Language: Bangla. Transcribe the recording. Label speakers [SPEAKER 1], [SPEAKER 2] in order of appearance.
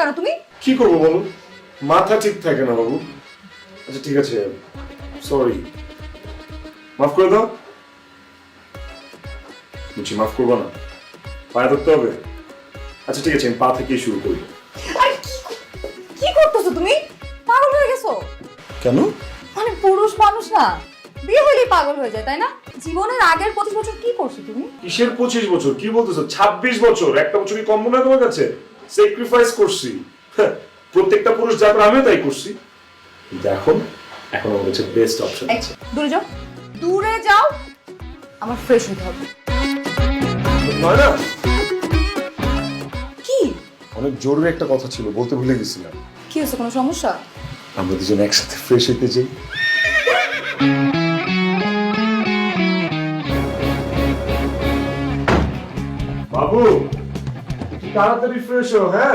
[SPEAKER 1] কেন তুমি?
[SPEAKER 2] কি করবো বলো, মাথা ঠিক থাকে না বাবু। আচ্ছা ঠিক আছে, সরি, মাফ করে দাও। বুঝছি, মাফ করবো না, পায়ে ধরতে হবে। আচ্ছা ঠিক আছে, আমি পা থেকেই শুরু করি।
[SPEAKER 1] আরে কি করতেছো তুমি? পাগল হয়ে গেছো?
[SPEAKER 2] কেন?
[SPEAKER 1] মানে পুরুষ মানুষ না বিয়ে হলেই পাগল হয়ে যায়, তাই না? জীবনের আগের 25 বছর কি করছো তুমি?
[SPEAKER 2] কিসের 25 বছর? কি বলতেছো? 26 বছর। একটা বছর কি কম মনে হয় তোমার কাছে? স্যাক্রিফাইস করছি। হ্যাঁ, প্রত্যেকটা পুরুষ যা করে আমিও তাই করছি। কিন্তু এখন আমার কাছে বেস্ট অপশন আছে।
[SPEAKER 1] দূরে যাও, দূরে যাও, আমার ফ্রেশ হতে হবে।
[SPEAKER 2] নয় না,
[SPEAKER 1] কি
[SPEAKER 2] অনেক জরুরি একটা কথা ছিল, বলতে ভুলে গেছিলাম।
[SPEAKER 1] কি হয়েছে? কোনো সমস্যা?
[SPEAKER 2] আমরা দুজন একসাথে ফ্রেশ হইতে চাই। বাবু, তাড়াতাড়ি ফ্রেশ হও। হ্যাঁ,